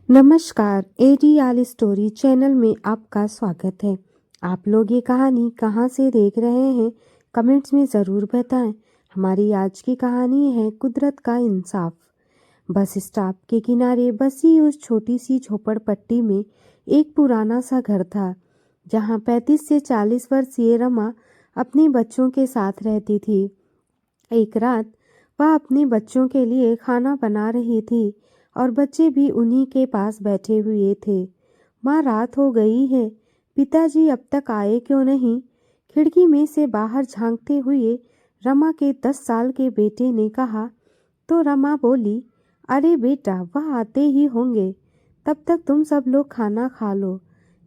नमस्कार, aerial story channel में आपका स्वागत है। आप लोग ये कहानी कहाँ से देख रहे हैं, कमेंट्स में ज़रूर बताएं। हमारी आज की कहानी है कुदरत का इंसाफ। बस स्टॉप के किनारे बसी उस छोटी सी झोपड़पट्टी में एक पुराना सा घर था, जहाँ 35 से 40 वर्षीय रमा अपने बच्चों के साथ रहती थी। एक रात वह अपने बच्चों के लिए खाना बना रही थी और बच्चे भी उन्हीं के पास बैठे हुए थे। माँ, रात हो गई है, पिताजी अब तक आए क्यों नहीं? खिड़की में से बाहर झांकते हुए रमा के 10 साल के बेटे ने कहा। तो रमा बोली, अरे बेटा, वह आते ही होंगे, तब तक तुम सब लोग खाना खा लो।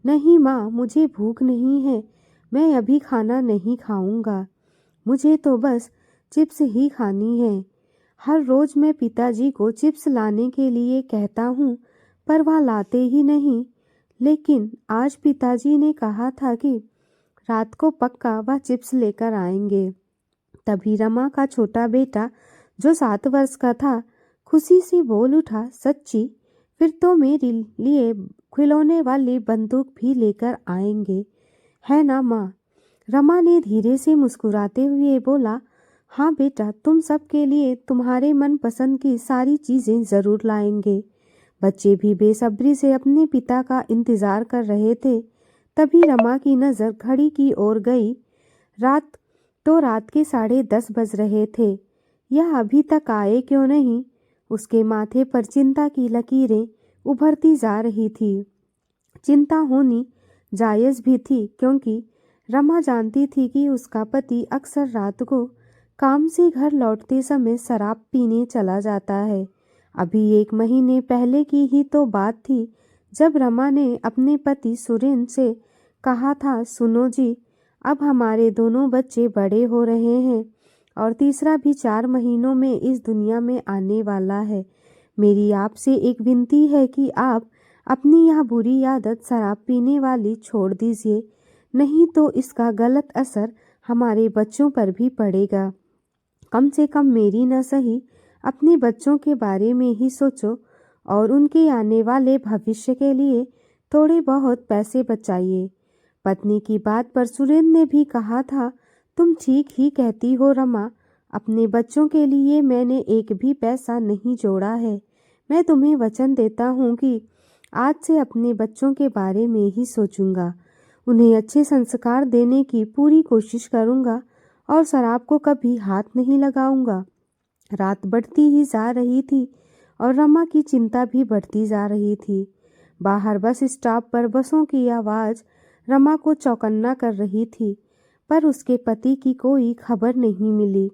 नहीं माँ, मुझे भूख नहीं है, मैं अभी खाना नहीं खाऊंगा। मुझे तो बस चिप्स ही खानी है। हर रोज मैं पिताजी को चिप्स लाने के लिए कहता हूँ, पर वह लाते ही नहीं। लेकिन आज पिताजी ने कहा था कि रात को पक्का वह चिप्स लेकर आएंगे। तभी रमा का छोटा बेटा, जो 7 वर्ष का था, खुशी से बोल उठा, सच्ची? फिर तो मेरे लिए खिलौने वाली बंदूक भी लेकर आएंगे, है ना माँ? रमा ने धीरे से मुस्कुराते हुए बोला, हाँ बेटा, तुम सबके लिए तुम्हारे मनपसंद की सारी चीज़ें ज़रूर लाएंगे। बच्चे भी बेसब्री से अपने पिता का इंतज़ार कर रहे थे। तभी रमा की नज़र घड़ी की ओर गई। रात के 10:30 बज रहे थे। यह अभी तक आए क्यों नहीं? उसके माथे पर चिंता की लकीरें उभरती जा रही थी। चिंता होनी जायज़ भी थी, क्योंकि रमा जानती थी कि उसका पति अक्सर रात को काम से घर लौटते समय शराब पीने चला जाता है। अभी 1 महीने पहले की ही तो बात थी, जब रमा ने अपने पति सुरेंद्र से कहा था, सुनो जी, अब हमारे दोनों बच्चे बड़े हो रहे हैं और तीसरा भी 4 महीनों में इस दुनिया में आने वाला है। मेरी आपसे एक विनती है कि आप अपनी यह बुरी आदत शराब पीने वाली छोड़ दीजिए, नहीं तो इसका गलत असर हमारे बच्चों पर भी पड़ेगा। कम से कम मेरी न सही, अपने बच्चों के बारे में ही सोचो और उनके आने वाले भविष्य के लिए थोड़े बहुत पैसे बचाइए। पत्नी की बात पर सुरेंद्र ने भी कहा था, तुम ठीक ही कहती हो रमा, अपने बच्चों के लिए मैंने एक भी पैसा नहीं जोड़ा है। मैं तुम्हें वचन देता हूँ कि आज से अपने बच्चों के बारे में ही सोचूंगा, उन्हें अच्छे संस्कार देने की पूरी कोशिश करूंगा और शराब को कभी हाथ नहीं लगाऊंगा। रात बढ़ती ही जा रही थी और रमा की चिंता भी बढ़ती जा रही थी। बाहर बस स्टॉप पर बसों की आवाज़ रमा को चौकन्ना कर रही थी, पर उसके पति की कोई खबर नहीं मिली।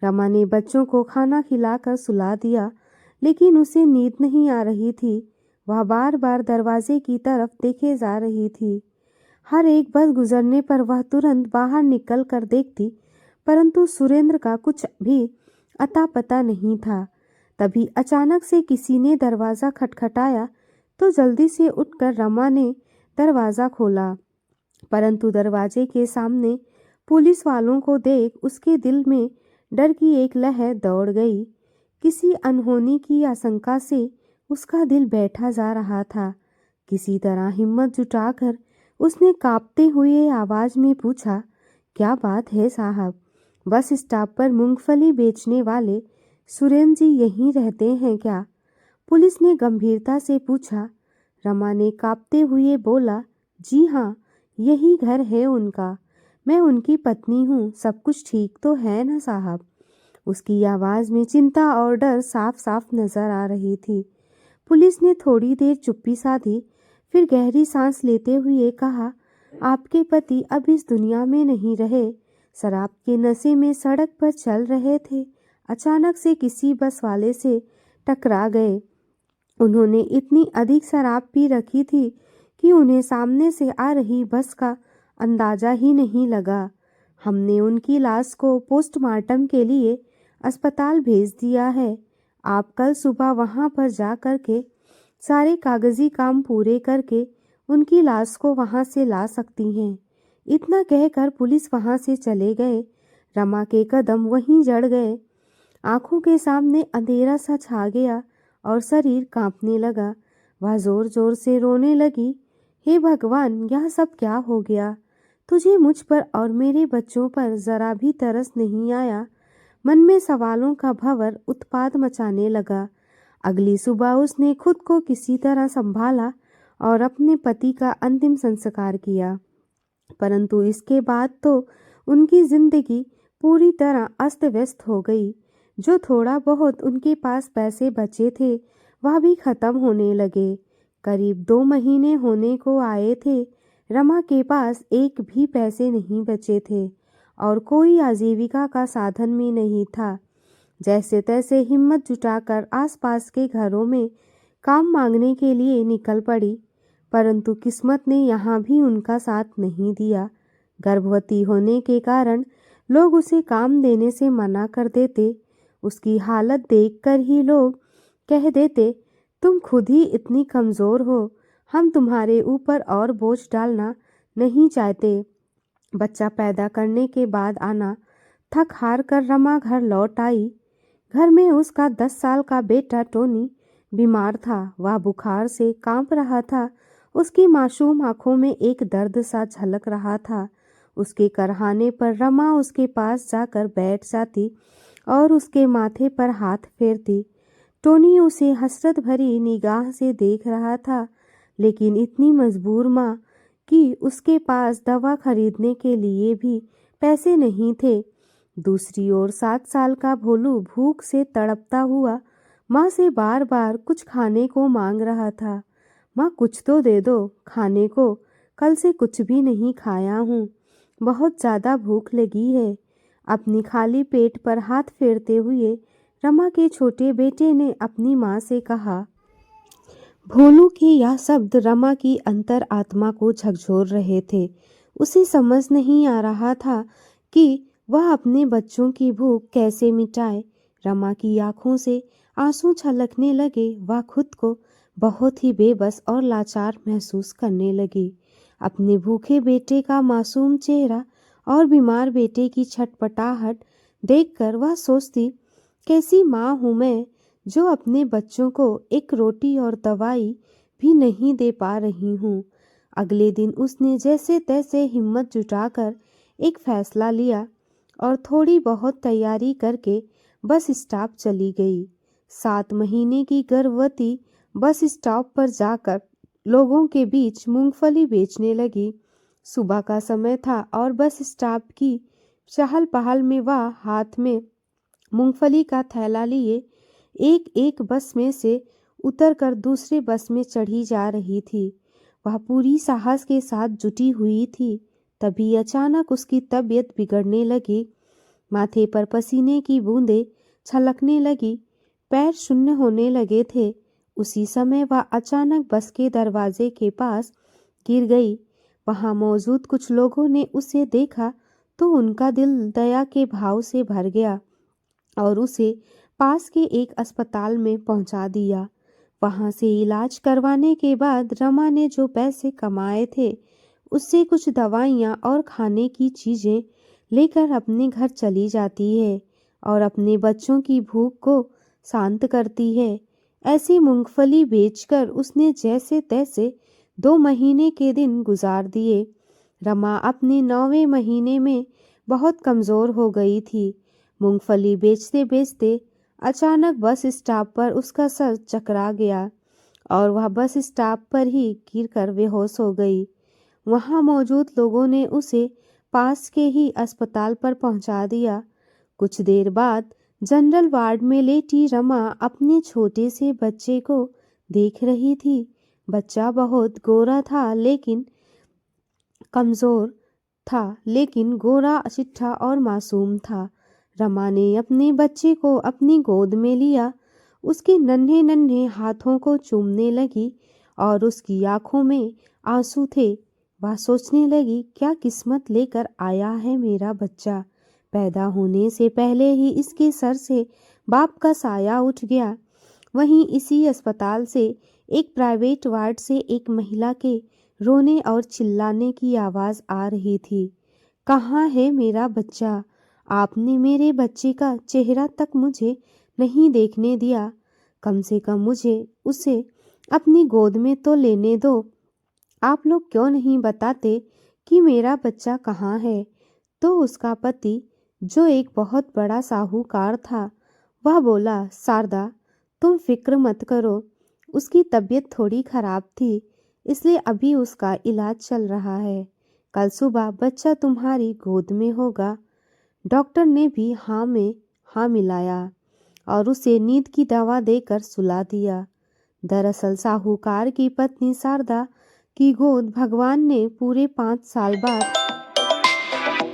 रमा ने बच्चों को खाना खिलाकर सुला दिया, लेकिन उसे नींद नहीं आ रही थी। वह बार बार दरवाजे की तरफ देखे जा रही थी। हर एक बस गुजरने पर वह तुरंत बाहर निकल कर देखती, परंतु सुरेंद्र का कुछ भी अता पता नहीं था। तभी अचानक से किसी ने दरवाज़ा खटखटाया, तो जल्दी से उठकर रमा ने दरवाज़ा खोला, परंतु दरवाजे के सामने पुलिस वालों को देख उसके दिल में डर की एक लहर दौड़ गई। किसी अनहोनी की आशंका से उसका दिल बैठा जा रहा था। किसी तरह हिम्मत जुटाकर उसने कांपते हुए आवाज में पूछा, क्या बात है साहब? बस स्टॉप पर मूंगफली बेचने वाले सुरेंद्र जी यहीं रहते हैं क्या? पुलिस ने गंभीरता से पूछा। रमा ने कांपते हुए बोला, जी हाँ, यही घर है उनका। मैं उनकी पत्नी हूँ। सब कुछ ठीक तो है ना साहब? उसकी आवाज़ में चिंता और डर साफ साफ नजर आ रही थी। पुलिस ने थोड़ी देर चुप्पी साधी, फिर गहरी सांस लेते हुए कहा, आपके पति अब इस दुनिया में नहीं रहे। शराब के नशे में सड़क पर चल रहे थे। अचानक से किसी बस वाले से टकरा गए। उन्होंने इतनी अधिक शराब पी रखी थी कि उन्हें सामने से आ रही बस का अंदाजा ही नहीं लगा। हमने उनकी लाश को पोस्टमार्टम के लिए अस्पताल भेज दिया है। आप कल सुबह वहां पर जा कर के सारे कागजी काम पूरे करके उनकी लाश को वहां से ला सकती हैं। इतना कहकर पुलिस वहां से चले गए। रमा के कदम वहीं जड़ गए। आंखों के सामने अंधेरा सा छा गया और शरीर कांपने लगा। वह जोर जोर से रोने लगी। हे भगवान, यह सब क्या हो गया? तुझे मुझ पर और मेरे बच्चों पर जरा भी तरस नहीं आया? मन में सवालों का भंवर उत्पात मचाने लगा। अगली सुबह उसने खुद को किसी तरह संभाला और अपने पति का अंतिम संस्कार किया। परंतु इसके बाद तो उनकी जिंदगी पूरी तरह अस्त व्यस्त हो गई। जो थोड़ा बहुत उनके पास पैसे बचे थे वह भी खत्म होने लगे। करीब 2 महीने होने को आए थे। रमा के पास एक भी पैसे नहीं बचे थे और कोई आजीविका का साधन भी नहीं था। जैसे तैसे हिम्मत जुटाकर आसपास के घरों में काम मांगने के लिए निकल पड़ी, परंतु किस्मत ने यहाँ भी उनका साथ नहीं दिया। गर्भवती होने के कारण लोग उसे काम देने से मना कर देते। उसकी हालत देखकर ही लोग कह देते, तुम खुद ही इतनी कमज़ोर हो, हम तुम्हारे ऊपर और बोझ डालना नहीं चाहते। बच्चा पैदा करने के बाद आना थक हार कर रमा घर लौट आई। घर में उसका 10 साल का बेटा टोनी बीमार था। वह बुखार से कांप रहा था। उसकी मासूम आंखों में एक दर्द सा झलक रहा था। उसके करहाने पर रमा उसके पास जाकर बैठ जाती और उसके माथे पर हाथ फेरती। टोनी उसे हसरत भरी निगाह से देख रहा था, लेकिन इतनी मजबूर माँ कि उसके पास दवा खरीदने के लिए भी पैसे नहीं थे। दूसरी ओर 7 साल का भोलू भूख से तड़पता हुआ माँ से बार बार कुछ खाने को मांग रहा था। माँ, कुछ तो दे दो खाने को, कल से कुछ भी नहीं खाया हूँ, बहुत ज़्यादा भूख लगी है। अपनी खाली पेट पर हाथ फेरते हुए रमा के छोटे बेटे ने अपनी माँ से कहा। भोलू के यह शब्द रमा की अंतर आत्मा को झकझोर रहे थे। उसे समझ नहीं आ रहा था कि वह अपने बच्चों की भूख कैसे मिटाए। रमा की आंखों से आंसू छलकने लगे। वह खुद को बहुत ही बेबस और लाचार महसूस करने लगी। अपने भूखे बेटे का मासूम चेहरा और बीमार बेटे की छटपटाहट देखकर वह सोचती, कैसी माँ हूँ मैं जो अपने बच्चों को एक रोटी और दवाई भी नहीं दे पा रही हूँ। अगले दिन उसने जैसे तैसे हिम्मत जुटाकर एक फैसला लिया और थोड़ी बहुत तैयारी करके बस स्टॉप चली गई। 7 महीने की गर्भवती बस स्टॉप पर जाकर लोगों के बीच मूंगफली बेचने लगी। सुबह का समय था और बस स्टॉप की चहल पहल में वह हाथ में मूंगफली का थैला लिए एक एक बस में से उतरकर दूसरे बस में चढ़ी जा रही थी। वह पूरी साहस के साथ जुटी हुई थी। तभी अचानक उसकी तबीयत बिगड़ने लगी। माथे पर पसीने की बूंदें छलकने लगी। पैर शून्य होने लगे थे। उसी समय वह अचानक बस के दरवाजे के पास गिर गई। वहां मौजूद कुछ लोगों ने उसे देखा तो उनका दिल दया के भाव से भर गया और उसे पास के एक अस्पताल में पहुंचा दिया। वहां से इलाज करवाने के बाद रमा ने जो पैसे कमाए थे उससे कुछ दवाइयाँ और खाने की चीज़ें लेकर अपने घर चली जाती है और अपने बच्चों की भूख को शांत करती है। ऐसी मूंगफली बेचकर उसने जैसे तैसे 2 महीने के दिन गुजार दिए। रमा अपने 9वें महीने में बहुत कमज़ोर हो गई थी। मूंगफली बेचते बेचते अचानक बस स्टॉप पर उसका सर चकरा गया और वह बस स्टॉप पर ही गिरकर बेहोश हो गई। वहां मौजूद लोगों ने उसे पास के ही अस्पताल पर पहुंचा दिया। कुछ देर बाद जनरल वार्ड में लेटी रमा अपने छोटे से बच्चे को देख रही थी। बच्चा बहुत गोरा था लेकिन कमज़ोर था, लेकिन गोरा चिट्ठा और मासूम था। रमा ने अपने बच्चे को अपनी गोद में लिया, उसके नन्हे नन्हे हाथों को चूमने लगी और उसकी आंखों में आंसू थे। वह सोचने लगी, क्या किस्मत लेकर आया है मेरा बच्चा। पैदा होने से पहले ही इसके सर से बाप का साया उठ गया। वहीं इसी अस्पताल से एक प्राइवेट वार्ड से एक महिला के रोने और चिल्लाने की आवाज़ आ रही थी। कहाँ है मेरा बच्चा? आपने मेरे बच्चे का चेहरा तक मुझे नहीं देखने दिया। कम से कम मुझे उसे अपनी गोद में तो लेने दो। आप लोग क्यों नहीं बताते कि मेरा बच्चा कहाँ है? तो उसका पति, जो एक बहुत बड़ा साहूकार था, वह बोला, शारदा, तुम फिक्र मत करो। उसकी तबीयत थोड़ी खराब थी, इसलिए अभी उसका इलाज चल रहा है। कल सुबह बच्चा तुम्हारी गोद में होगा। डॉक्टर ने भी हाँ में हाँ मिलाया और उसे नींद की दवा देकर सुला दिया। दरअसल साहूकार की पत्नी शारदा की गोद भगवान ने पूरे 5 साल बाद,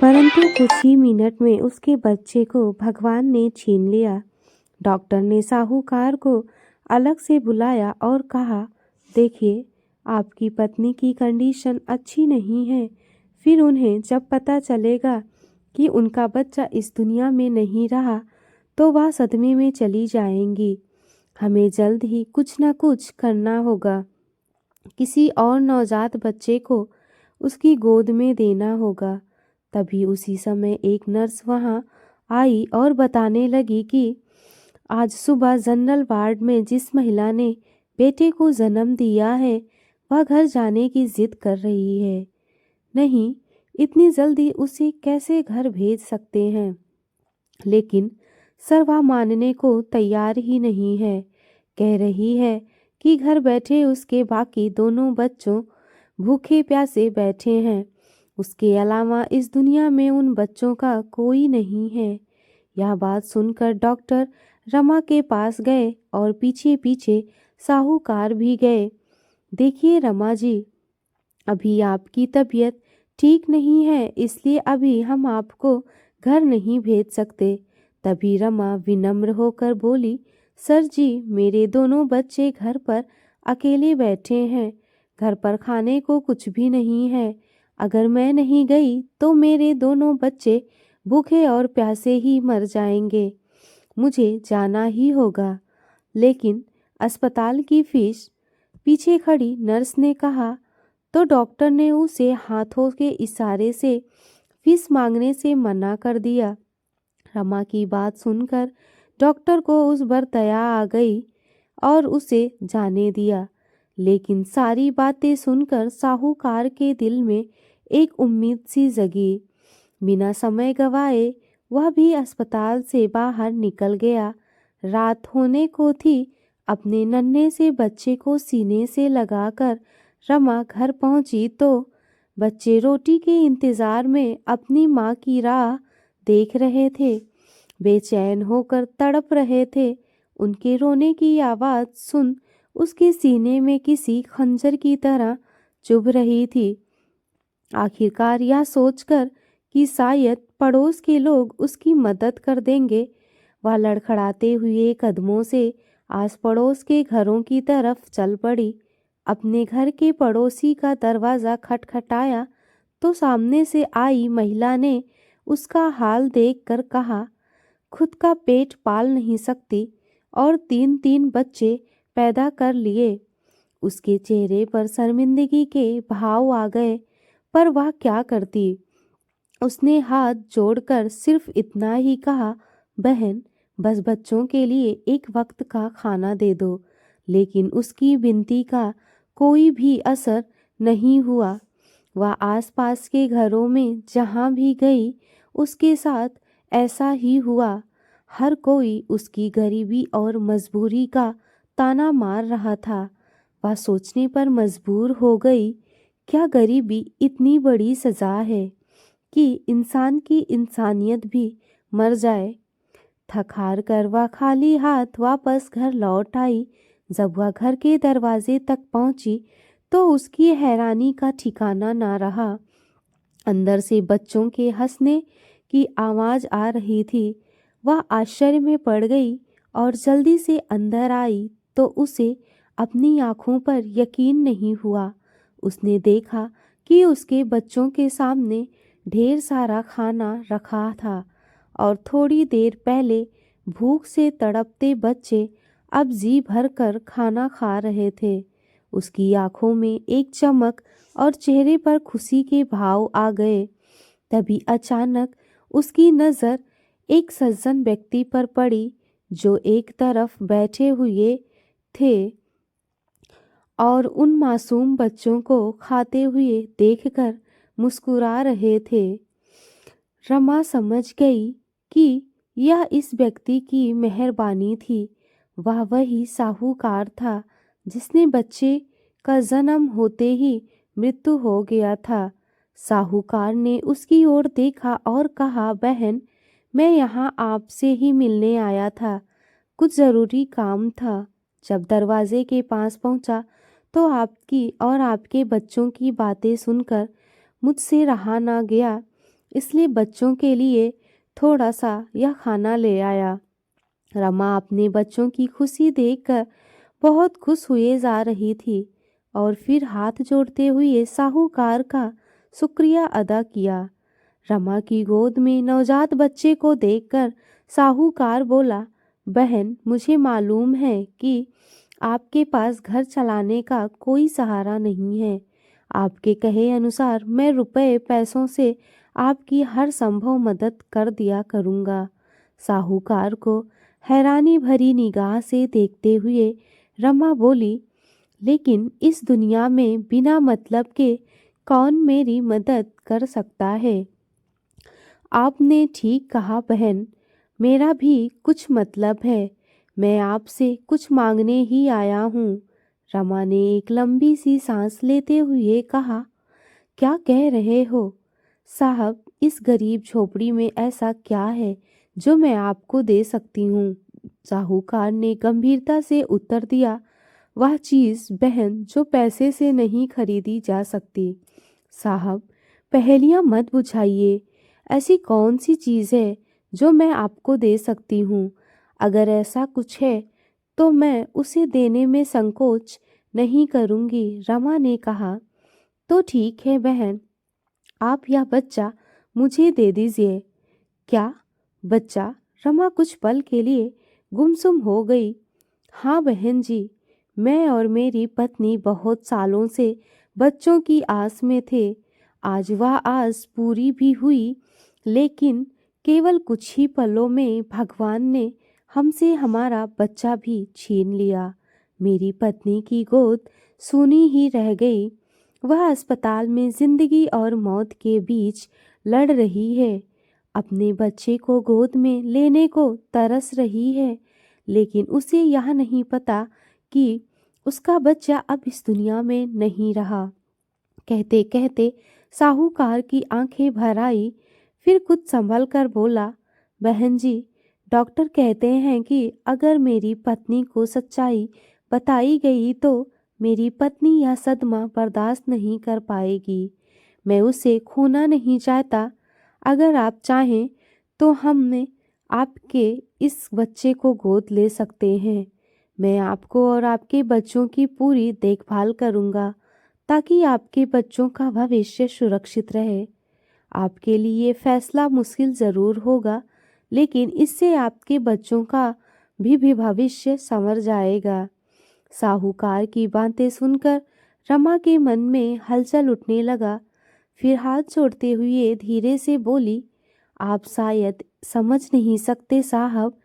परंतु कुछ ही मिनट में उसके बच्चे को भगवान ने छीन लिया। डॉक्टर ने साहूकार को अलग से बुलाया और कहा, देखिए, आपकी पत्नी की कंडीशन अच्छी नहीं है। फिर उन्हें जब पता चलेगा कि उनका बच्चा इस दुनिया में नहीं रहा तो वह सदमे में चली जाएंगी। हमें जल्द ही कुछ न कुछ करना होगा। किसी और नवजात बच्चे को उसकी गोद में देना होगा। तभी उसी समय एक नर्स वहां आई और बताने लगी कि आज सुबह जनरल वार्ड में जिस महिला ने बेटे को जन्म दिया है, वह घर जाने की जिद कर रही है। नहीं, इतनी जल्दी उसे कैसे घर भेज सकते हैं? लेकिन सर वह मानने को तैयार ही नहीं है। कह रही है कि घर बैठे उसके बाकी दोनों बच्चों भूखे प्यासे बैठे हैं। उसके अलावा इस दुनिया में उन बच्चों का कोई नहीं है। यह बात सुनकर डॉक्टर रमा के पास गए और पीछे पीछे साहूकार भी गए। देखिए रमा जी, अभी आपकी तबीयत ठीक नहीं है, इसलिए अभी हम आपको घर नहीं भेज सकते। तभी रमा विनम्र होकर बोली, सर जी, मेरे दोनों बच्चे घर पर अकेले बैठे हैं। घर पर खाने को कुछ भी नहीं है। अगर मैं नहीं गई तो मेरे दोनों बच्चे भूखे और प्यासे ही मर जाएंगे। मुझे जाना ही होगा। लेकिन अस्पताल की फीस, पीछे खड़ी नर्स ने कहा। तो डॉक्टर ने उसे हाथों के इशारे से फीस मांगने से मना कर दिया। रमा की बात सुनकर डॉक्टर को उस पर दया आ गई और उसे जाने दिया। लेकिन सारी बातें सुनकर साहूकार के दिल में एक उम्मीद सी जगी। बिना समय गवाए वह भी अस्पताल से बाहर निकल गया। रात होने को थी। अपने नन्हे से बच्चे को सीने से लगाकर रमा घर पहुंची तो बच्चे रोटी के इंतजार में अपनी माँ की राह देख रहे थे। बेचैन होकर तड़प रहे थे। उनके रोने की आवाज़ सुन उसके सीने में किसी खंजर की तरह चुभ रही थी। आखिरकार यह सोचकर कि शायद पड़ोस के लोग उसकी मदद कर देंगे, वह लड़खड़ाते हुए कदमों से आस पड़ोस के घरों की तरफ चल पड़ी। अपने घर के पड़ोसी का दरवाज़ा खटखटाया तो सामने से आई महिला ने उसका हाल देखकर कहा, खुद का पेट पाल नहीं सकती और 3-3 बच्चे पैदा कर लिए। उसके चेहरे पर शर्मिंदगी के भाव आ गए, पर वह क्या करती। उसने हाथ जोड़कर सिर्फ इतना ही कहा, बहन, बस बच्चों के लिए एक वक्त का खाना दे दो। लेकिन उसकी विनती का कोई भी असर नहीं हुआ। वह आसपास के घरों में जहाँ भी गई उसके साथ ऐसा ही हुआ। हर कोई उसकी गरीबी और मजबूरी का ताना मार रहा था। वह सोचने पर मजबूर हो गई, क्या गरीबी इतनी बड़ी सजा है कि इंसान की इंसानियत भी मर जाए। थक हार कर वह खाली हाथ वापस घर लौट आई। जब वह घर के दरवाजे तक पहुंची तो उसकी हैरानी का ठिकाना ना रहा। अंदर से बच्चों के हंसने की आवाज़ आ रही थी। वह आश्चर्य में पड़ गई और जल्दी से अंदर आई तो उसे अपनी आँखों पर यकीन नहीं हुआ। उसने देखा कि उसके बच्चों के सामने ढेर सारा खाना रखा था और थोड़ी देर पहले भूख से तड़पते बच्चे अब जी भर कर खाना खा रहे थे। उसकी आंखों में एक चमक और चेहरे पर खुशी के भाव आ गए। तभी अचानक उसकी नज़र एक सज्जन व्यक्ति पर पड़ी जो एक तरफ बैठे हुए थे और उन मासूम बच्चों को खाते हुए देखकर मुस्कुरा रहे थे। रमा समझ गई कि यह इस व्यक्ति की मेहरबानी थी। वह वही साहूकार था जिसने बच्चे का जन्म होते ही मृत्यु हो गया था। साहूकार ने उसकी ओर देखा और कहा, बहन, मैं यहाँ आपसे ही मिलने आया था, कुछ ज़रूरी काम था। जब दरवाजे के पास पहुँचा तो आपकी और आपके बच्चों की बातें सुनकर मुझसे रहा ना गया, इसलिए बच्चों के लिए थोड़ा सा यह खाना ले आया। रमा अपने बच्चों की खुशी देखकर बहुत खुश हुए जा रही थी और फिर हाथ जोड़ते हुए साहूकार का शुक्रिया अदा किया। रमा की गोद में नवजात बच्चे को देखकर साहूकार बोला, बहन, मुझे मालूम है कि आपके पास घर चलाने का कोई सहारा नहीं है। आपके कहे अनुसार मैं रुपए पैसों से आपकी हर संभव मदद कर दिया करूँगा। साहूकार को हैरानी भरी निगाह से देखते हुए रमा बोली, लेकिन इस दुनिया में बिना मतलब के कौन मेरी मदद कर सकता है? आपने ठीक कहा बहन, मेरा भी कुछ मतलब है। मैं आपसे कुछ मांगने ही आया हूँ। रमा ने एक लंबी सी सांस लेते हुए कहा, क्या कह रहे हो? साहब, इस गरीब झोपड़ी में ऐसा क्या है जो मैं आपको दे सकती हूँ? साहूकार ने गंभीरता से उत्तर दिया, वह चीज़ बहन जो पैसे से नहीं खरीदी जा सकती। साहब, पहेलियाँ मत बुझाइए। ऐसी कौन सी चीज़ है जो मैं आपको दे सकती हूँ? अगर ऐसा कुछ है तो मैं उसे देने में संकोच नहीं करूँगी। रमा ने कहा, तो ठीक है बहन, आप यह बच्चा मुझे दे दीजिए। क्या बच्चा? रमा कुछ पल के लिए गुमसुम हो गई। हाँ बहन जी, मैं और मेरी पत्नी बहुत सालों से बच्चों की आस में थे। आज वह आस पूरी भी हुई, लेकिन केवल कुछ ही पलों में भगवान ने हमसे हमारा बच्चा भी छीन लिया। मेरी पत्नी की गोद सूनी ही रह गई। वह अस्पताल में जिंदगी और मौत के बीच लड़ रही है। अपने बच्चे को गोद में लेने को तरस रही है, लेकिन उसे यह नहीं पता कि उसका बच्चा अब इस दुनिया में नहीं रहा। कहते कहते साहूकार की आंखें भर आई। फिर कुछ संभल कर बोला, बहन जी, डॉक्टर कहते हैं कि अगर मेरी पत्नी को सच्चाई बताई गई तो मेरी पत्नी यह सदमा बर्दाश्त नहीं कर पाएगी। मैं उसे खोना नहीं चाहता। अगर आप चाहें तो हमने आपके इस बच्चे को गोद ले सकते हैं। मैं आपको और आपके बच्चों की पूरी देखभाल करूंगा ताकि आपके बच्चों का भविष्य सुरक्षित रहे। आपके लिए फैसला मुश्किल ज़रूर होगा, लेकिन इससे आपके बच्चों का भी भविष्य संवर जाएगा। साहूकार की बातें सुनकर रमा के मन में हलचल उठने लगा। फिर हाथ जोड़ते हुए धीरे से बोली, आप शायद समझ नहीं सकते साहब,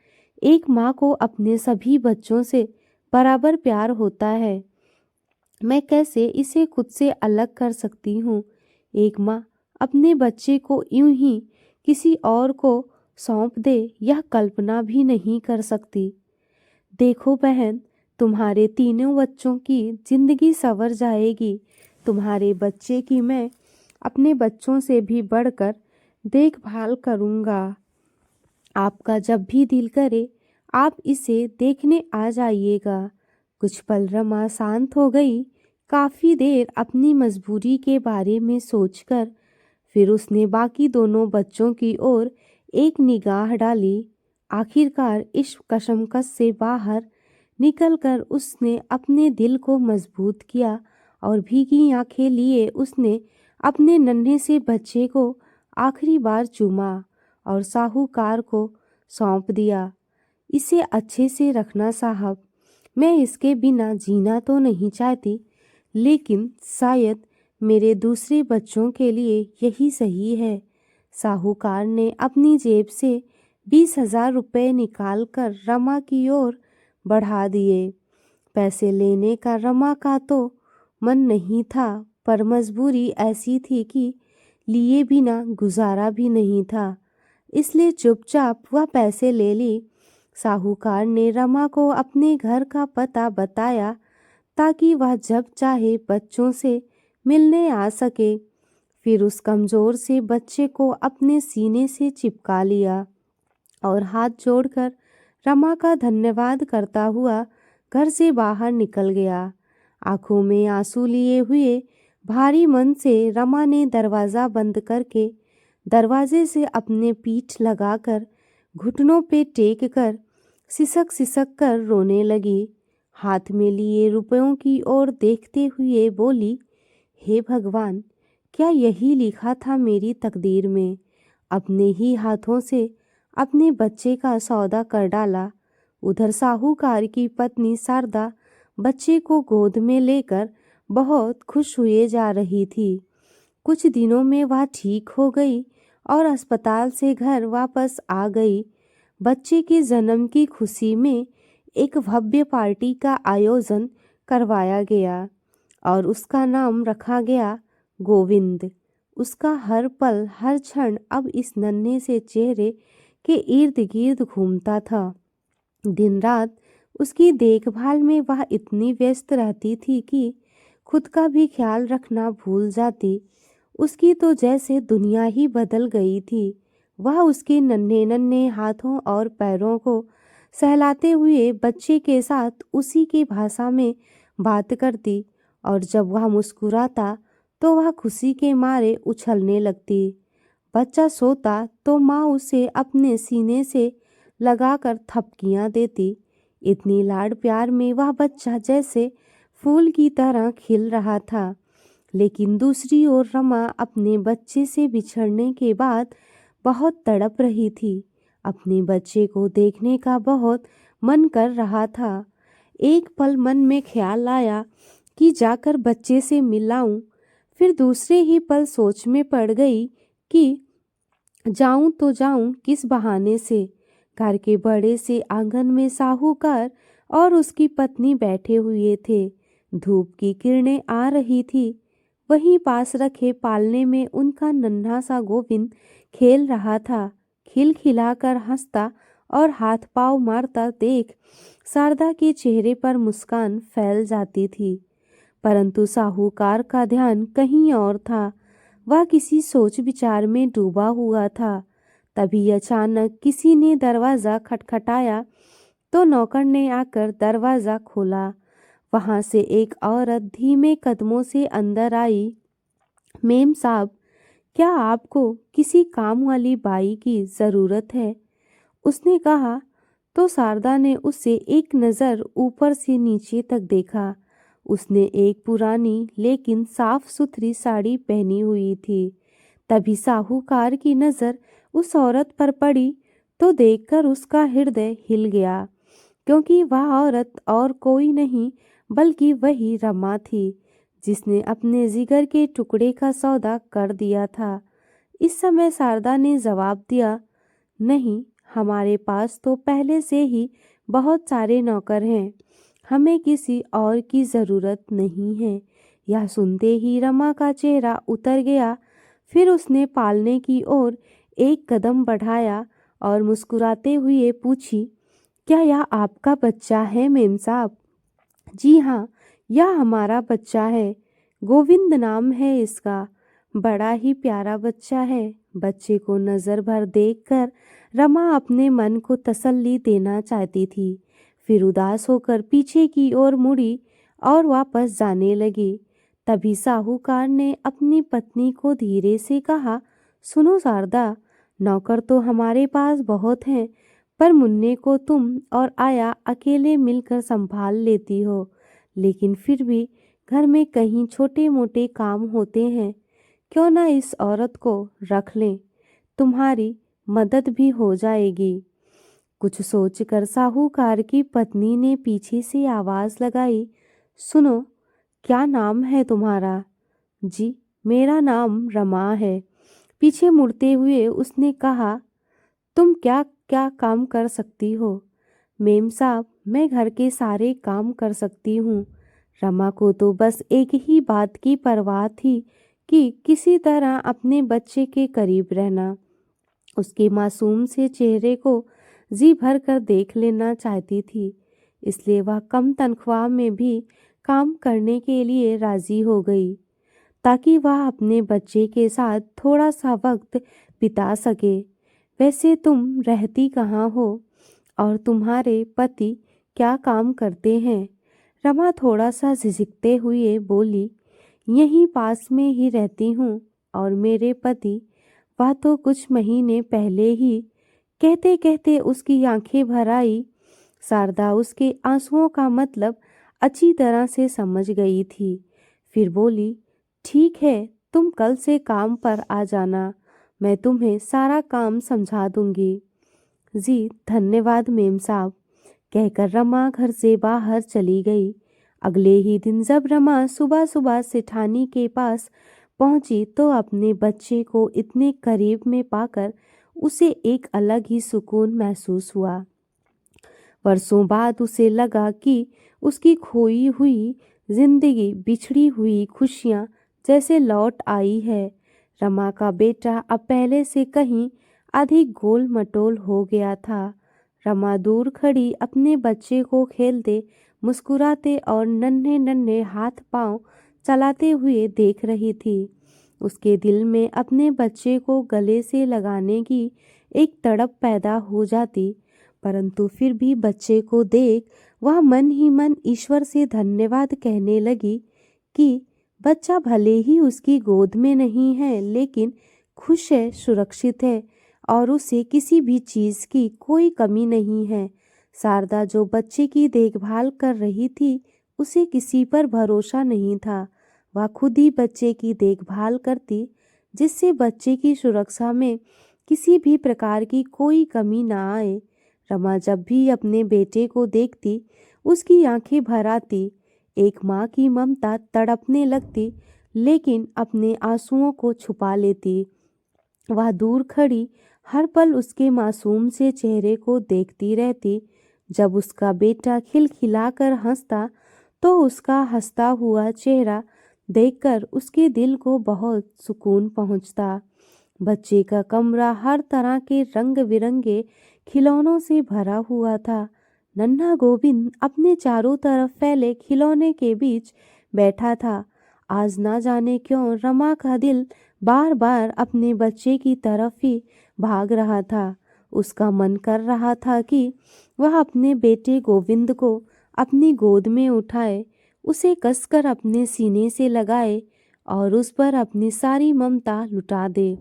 एक माँ को अपने सभी बच्चों से बराबर प्यार होता है। मैं कैसे इसे खुद से अलग कर सकती हूँ? एक माँ अपने बच्चे को यूं ही किसी और को सौंप दे, यह कल्पना भी नहीं कर सकती। देखो बहन, तुम्हारे तीनों बच्चों की जिंदगी संवर जाएगी। तुम्हारे बच्चे की मैं अपने बच्चों से भी बढ़कर देखभाल करूँगा। आपका जब भी दिल करे आप इसे देखने आ जाइएगा। कुछ पल रमा शांत हो गई, काफ़ी देर अपनी मजबूरी के बारे में सोचकर। फिर उसने बाकी दोनों बच्चों की ओर एक निगाह डाली। आखिरकार इस कशमकश से बाहर निकलकर उसने अपने दिल को मजबूत किया और भीगी आंखें लिए उसने अपने नन्हे से बच्चे को आखिरी बार चूमा और साहूकार को सौंप दिया। इसे अच्छे से रखना साहब, मैं इसके बिना जीना तो नहीं चाहती, लेकिन शायद मेरे दूसरे बच्चों के लिए यही सही है। साहूकार ने अपनी जेब से 20,000 रुपये निकाल कर रमा की ओर बढ़ा दिए। पैसे लेने का रमा का तो मन नहीं था, पर मजबूरी ऐसी थी कि लिए बिना गुजारा भी नहीं था, इसलिए चुपचाप वह पैसे ले ली। साहूकार ने रमा को अपने घर का पता बताया ताकि वह जब चाहे बच्चों से मिलने आ सके। फिर उस कमजोर से बच्चे को अपने सीने से चिपका लिया और हाथ जोड़कर रमा का धन्यवाद करता हुआ घर से बाहर निकल गया। आंखों में आंसू लिए हुए भारी मन से रमा ने दरवाज़ा बंद करके दरवाजे से अपने पीठ लगाकर घुटनों पे टेक कर सिसक सिसक कर रोने लगी। हाथ में लिए रुपयों की ओर देखते हुए बोली, हे भगवान, क्या यही लिखा था मेरी तकदीर में। अपने ही हाथों से अपने बच्चे का सौदा कर डाला। उधर साहूकार की पत्नी शारदा बच्चे को गोद में लेकर बहुत खुश हुए जा रही थी। कुछ दिनों में वह ठीक हो गई और अस्पताल से घर वापस आ गई। बच्चे के जन्म की खुशी में एक भव्य पार्टी का आयोजन करवाया गया और उसका नाम रखा गया गोविंद। उसका हर पल हर क्षण अब इस नन्हे से चेहरे के इर्द गिर्द घूमता था। दिन रात उसकी देखभाल में वह इतनी व्यस्त रहती थी कि खुद का भी ख्याल रखना भूल जाती। उसकी तो जैसे दुनिया ही बदल गई थी। वह उसके नन्हे नन्हे हाथों और पैरों को सहलाते हुए बच्चे के साथ उसी की भाषा में बात करती और जब वह मुस्कुराता तो वह खुशी के मारे उछलने लगती। बच्चा सोता तो माँ उसे अपने सीने से लगाकर थपकियाँ देती। इतनी लाड प्यार में वह बच्चा जैसे फूल की तरह खिल रहा था। लेकिन दूसरी ओर रमा अपने बच्चे से बिछड़ने के बाद बहुत तड़प रही थी। अपने बच्चे को देखने का बहुत मन कर रहा था। एक पल मन में ख्याल आया कि जाकर बच्चे से मिलाऊं, फिर दूसरे ही पल सोच में पड़ गई कि जाऊं तो जाऊं किस बहाने से। घर के बड़े से आंगन में साहूकार और उसकी पत्नी बैठे हुए थे। धूप की किरणें आ रही थी। वहीं पास रखे पालने में उनका नन्हा सा गोविंद खेल रहा था। खिलखिलाकर हंसता और हाथ पांव मारता देख शारदा के चेहरे पर मुस्कान फैल जाती थी। परंतु साहूकार का ध्यान कहीं और था। वह किसी सोच विचार में डूबा हुआ था। तभी अचानक किसी ने दरवाज़ा खटखटाया तो नौकर ने आकर दरवाज़ा खोला। वहाँ से एक औरत धीमे कदमों से अंदर आई। मेम साहब, क्या आपको किसी काम वाली बाई की ज़रूरत है? उसने कहा तो शारदा ने उसे एक नज़र ऊपर से नीचे तक देखा। उसने एक पुरानी लेकिन साफ सुथरी साड़ी पहनी हुई थी। तभी साहूकार की नज़र उस औरत पर पड़ी तो देखकर उसका हृदय हिल गया, क्योंकि वह औरत और कोई नहीं बल्कि वही रमा थी जिसने अपने जिगर के टुकड़े का सौदा कर दिया था। इस समय शारदा ने जवाब दिया, नहीं, हमारे पास तो पहले से ही बहुत सारे नौकर हैं, हमें किसी और की ज़रूरत नहीं है। यह सुनते ही रमा का चेहरा उतर गया। फिर उसने पालने की ओर एक कदम बढ़ाया और मुस्कुराते हुए पूछी, क्या यह आपका बच्चा है मेम साहब? जी हाँ, यह हमारा बच्चा है। गोविंद नाम है इसका। बड़ा ही प्यारा बच्चा है। बच्चे को नज़र भर देखकर रमा अपने मन को तसल्ली देना चाहती थी। फिर उदास होकर पीछे की ओर मुड़ी और वापस जाने लगी। तभी साहूकार ने अपनी पत्नी को धीरे से कहा, सुनो शारदा, नौकर तो हमारे पास बहुत हैं, पर मुन्ने को तुम और आया अकेले मिलकर संभाल लेती हो। लेकिन फिर भी घर में कहीं छोटे मोटे काम होते हैं। क्यों ना इस औरत को रख लें, तुम्हारी मदद भी हो जाएगी। कुछ सोचकर साहूकार की पत्नी ने पीछे से आवाज़ लगाई, सुनो, क्या नाम है तुम्हारा? जी, मेरा नाम रमा है। पीछे मुड़ते हुए उसने कहा, तुम क्या क्या काम कर सकती हो? मेम साहब, मैं घर के सारे काम कर सकती हूँ। रमा को तो बस एक ही बात की परवाह थी कि किसी तरह अपने बच्चे के करीब रहना। उसके मासूम से चेहरे को जी भर कर देख लेना चाहती थी, इसलिए वह कम तनख्वाह में भी काम करने के लिए राजी हो गई, ताकि वह अपने बच्चे के साथ थोड़ा सा वक्त बिता सके। वैसे तुम रहती कहाँ हो और तुम्हारे पति क्या काम करते हैं? रमा थोड़ा सा झिझकते हुए बोली, यहीं पास में ही रहती हूँ और मेरे पति, वह तो कुछ महीने पहले ही। कहते कहते उसकी आंखें भर आई। शारदा उसके आंसुओं का मतलब अच्छी तरह से समझ गई थी। फिर बोली, ठीक है, तुम कल से काम पर आ जाना, मैं तुम्हें सारा काम समझा दूंगी। जी धन्यवाद मेम साहब, कहकर रमा घर से बाहर चली गई। अगले ही दिन जब रमा सुबह सुबह सेठानी के पास पहुंची तो अपने बच्चे को इतने करीब में पाकर उसे एक अलग ही सुकून महसूस हुआ। वर्षों बाद उसे लगा कि उसकी खोई हुई जिंदगी, बिछड़ी हुई खुशियां जैसे लौट आई है। रमा का बेटा अब पहले से कहीं अधिक गोल मटोल हो गया था। रमा दूर खड़ी अपने बच्चे को खेलते, मुस्कुराते और नन्हे नन्हे हाथ पांव चलाते हुए देख रही थी। उसके दिल में अपने बच्चे को गले से लगाने की एक तड़प पैदा हो जाती, परंतु फिर भी बच्चे को देख वह मन ही मन ईश्वर से धन्यवाद कहने लगी कि बच्चा भले ही उसकी गोद में नहीं है, लेकिन खुश है, सुरक्षित है और उसे किसी भी चीज़ की कोई कमी नहीं है। शारदा जो बच्चे की देखभाल कर रही थी, उसे किसी पर भरोसा नहीं था। वह खुद ही बच्चे की देखभाल करती, जिससे बच्चे की सुरक्षा में किसी भी प्रकार की कोई कमी ना आए। रमा जब भी अपने बेटे को देखती, उसकी आंखें भर आती। एक माँ की ममता तड़पने लगती, लेकिन अपने आंसुओं को छुपा लेती। वह दूर खड़ी हर पल उसके मासूम से चेहरे को देखती रहती। जब उसका बेटा खिलखिलाकर हंसता तो उसका हंसता हुआ चेहरा देखकर उसके दिल को बहुत सुकून पहुंचता। बच्चे का कमरा हर तरह के रंग बिरंगे खिलौनों से भरा हुआ था। नन्हा गोविंद अपने चारों तरफ फैले खिलौने के बीच बैठा था। आज ना जाने क्यों रमा का दिल बार बार अपने बच्चे की तरफ ही भाग रहा था। उसका मन कर रहा था कि वह अपने बेटे गोविंद को अपनी गोद में उठाए, उसे कसकर अपने सीने से लगाए और उस पर अपनी सारी ममता लुटा दे।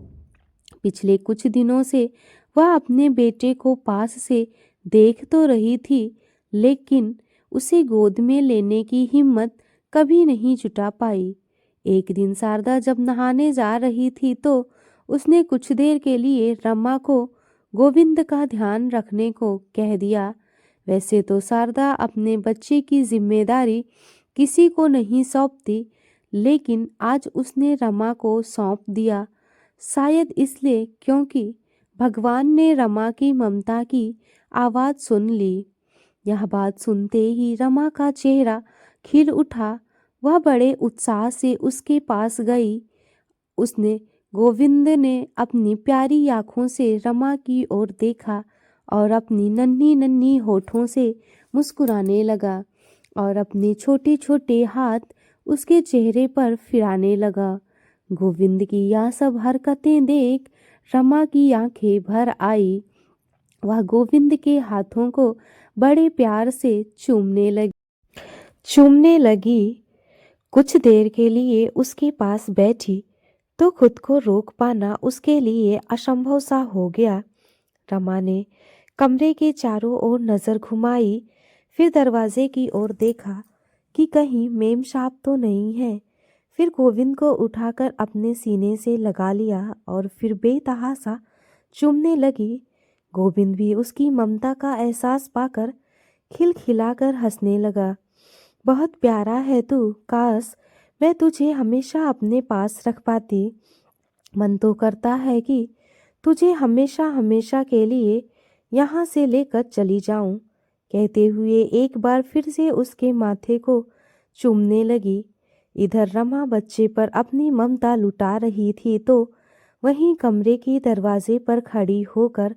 पिछले कुछ दिनों से वह अपने बेटे को पास से देख तो रही थी, लेकिन उसे गोद में लेने की हिम्मत कभी नहीं जुटा पाई। एक दिन शारदा जब नहाने जा रही थी तो उसने कुछ देर के लिए रमा को गोविंद का ध्यान रखने को कह दिया। वैसे तो शारदा अपने बच्चे की जिम्मेदारी किसी को नहीं सौंपती, लेकिन आज उसने रमा को सौंप दिया। शायद इसलिए क्योंकि भगवान ने रमा की ममता की आवाज़ सुन ली। यह बात सुनते ही रमा का चेहरा खिल उठा। वह बड़े उत्साह से उसके पास गई। उसने गोविंद ने अपनी प्यारी आँखों से रमा की ओर देखा और अपनी नन्ही नन्ही होठों से मुस्कुराने लगा और अपने छोटे छोटे हाथ उसके चेहरे पर फिराने लगा। गोविंद की यह सब हरकतें देख रमा की आंखें भर आई। वह गोविंद के हाथों को बड़े प्यार से चूमने लगी। कुछ देर के लिए उसके पास बैठी तो खुद को रोक पाना उसके लिए असंभव सा हो गया। रमा ने कमरे के चारों ओर नज़र घुमाई, फिर दरवाजे की ओर देखा कि कहीं मेम साहब तो नहीं है। फिर गोविंद को उठाकर अपने सीने से लगा लिया और फिर बेतहासा चूमने लगी। गोविंद भी उसकी ममता का एहसास पाकर खिलखिलाकर हंसने लगा। बहुत प्यारा है तू, काश मैं तुझे हमेशा अपने पास रख पाती। मन तो करता है कि तुझे हमेशा हमेशा के लिए यहाँ से लेकर चली जाऊं। कहते हुए एक बार फिर से उसके माथे को चूमने लगी। इधर रमा बच्चे पर अपनी ममता लुटा रही थी तो वहीं कमरे के दरवाजे पर खड़ी होकर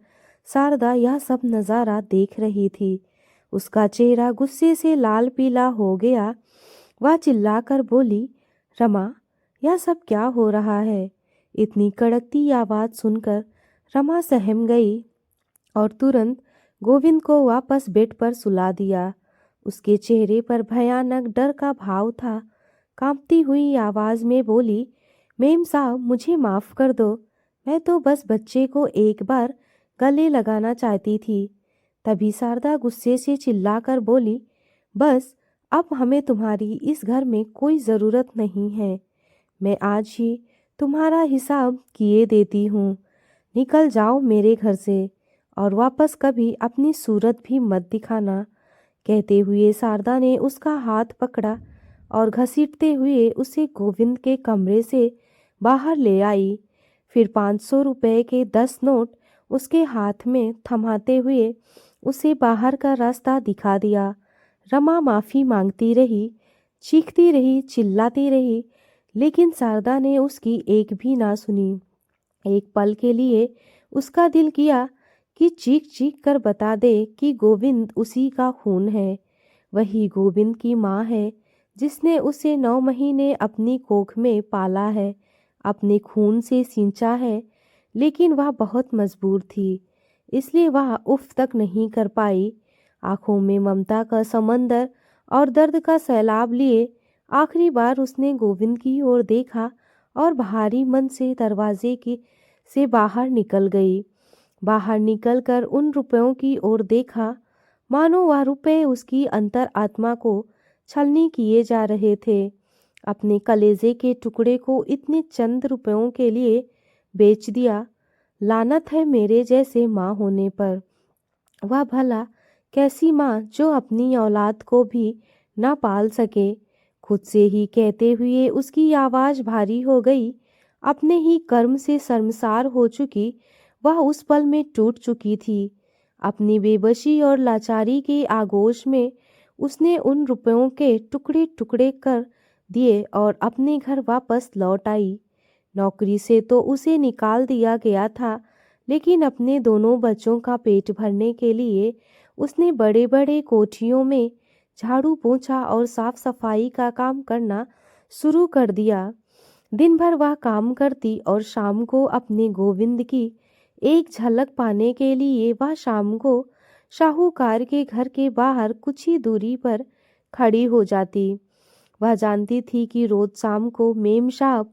शारदा यह सब नज़ारा देख रही थी। उसका चेहरा गुस्से से लाल पीला हो गया। वह चिल्लाकर बोली, रमा, यह सब क्या हो रहा है? इतनी कड़कती आवाज़ सुनकर रमा सहम गई और तुरंत गोविंद को वापस बेड पर सुला दिया। उसके चेहरे पर भयानक डर का भाव था। कांपती हुई आवाज़ में बोली, मेम साहब, मुझे माफ़ कर दो। मैं तो बस बच्चे को एक बार गले लगाना चाहती थी। तभी शारदा गुस्से से चिल्लाकर बोली, बस, अब हमें तुम्हारी इस घर में कोई ज़रूरत नहीं है। मैं आज ही तुम्हारा हिसाब किए देती हूँ। निकल जाओ मेरे घर से और वापस कभी अपनी सूरत भी मत दिखाना। कहते हुए शारदा ने उसका हाथ पकड़ा और घसीटते हुए उसे गोविंद के कमरे से बाहर ले आई। फिर 500 रुपए के 10 नोट उसके हाथ में थमाते हुए उसे बाहर का रास्ता दिखा दिया। रमा माफ़ी मांगती रही, चीखती रही, चिल्लाती रही, लेकिन शारदा ने उसकी एक भी ना सुनी। एक पल के लिए उसका दिल किया कि चीख चीख कर बता दे कि गोविंद उसी का खून है। वही गोविंद की माँ है जिसने उसे 9 महीने अपनी कोख में पाला है, अपने खून से सींचा है। लेकिन वह बहुत मजबूर थी, इसलिए वह उफ तक नहीं कर पाई। आंखों में ममता का समंदर और दर्द का सैलाब लिए आखिरी बार उसने गोविंद की ओर देखा और भारी मन से दरवाजे की से बाहर निकल गई। बाहर निकलकर उन रुपयों की ओर देखा, मानो वह रुपए उसकी अंतर आत्मा को छलनी किए जा रहे थे। अपने कलेजे के टुकड़े को इतने चंद रुपयों के लिए बेच दिया। लानत है मेरे जैसे माँ होने पर। वह भला कैसी माँ जो अपनी औलाद को भी ना पाल सके। खुद से ही कहते हुए उसकी आवाज़ भारी हो गई। अपने ही कर्म से शर्मसार हो चुकी वह उस पल में टूट चुकी थी। अपनी बेबसी और लाचारी के आगोश में उसने उन रुपयों के टुकड़े टुकड़े कर दिए और अपने घर वापस लौट आई। नौकरी से तो उसे निकाल दिया गया था, लेकिन अपने दोनों बच्चों का पेट भरने के लिए उसने बड़े बड़े कोठियों में झाड़ू पोंछा और साफ सफाई का काम करना शुरू कर दिया। दिन भर वह काम करती और शाम को अपने गोविंद की एक झलक पाने के लिए वह शाम को साहूकार के घर के बाहर कुछ ही दूरी पर खड़ी हो जाती। वह जानती थी कि रोज शाम को मेम साहब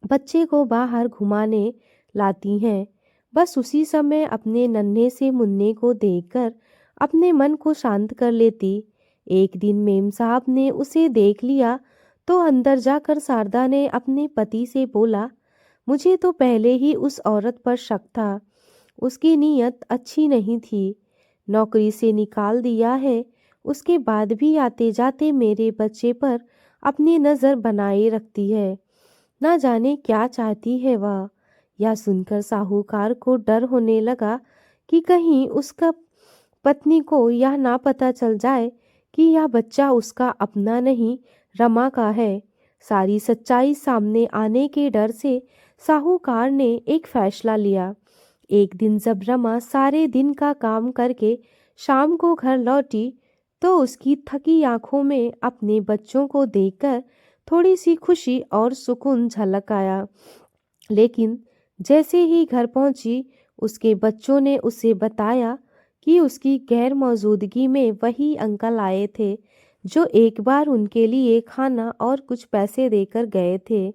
बच्चे को बाहर घुमाने लाती हैं। बस उसी समय अपने नन्हे से मुन्ने को देखकर अपने मन को शांत कर लेती। एक दिन मेम साहब ने उसे देख लिया तो अंदर जाकर शारदा ने अपने पति से बोला, मुझे तो पहले ही उस औरत पर शक था। उसकी नीयत अच्छी नहीं थी। नौकरी से निकाल दिया है, उसके बाद भी आते जाते मेरे बच्चे पर अपनी नज़र बनाए रखती है। ना जाने क्या चाहती है वह। यह सुनकर साहूकार को डर होने लगा कि कहीं उसका पत्नी को यह ना पता चल जाए कि यह बच्चा उसका अपना नहीं, रमा का है। सारी सच्चाई सामने आने के डर से साहूकार ने एक फैसला लिया। एक दिन जब रमा सारे दिन का काम करके शाम को घर लौटी तो उसकी थकी आंखों में अपने बच्चों को देखकर थोड़ी सी खुशी और सुकून झलक आया। लेकिन जैसे ही घर पहुंची उसके बच्चों ने उसे बताया कि उसकी गैर मौजूदगी में वही अंकल आए थे जो एक बार उनके लिए खाना और कुछ पैसे देकर गए थे।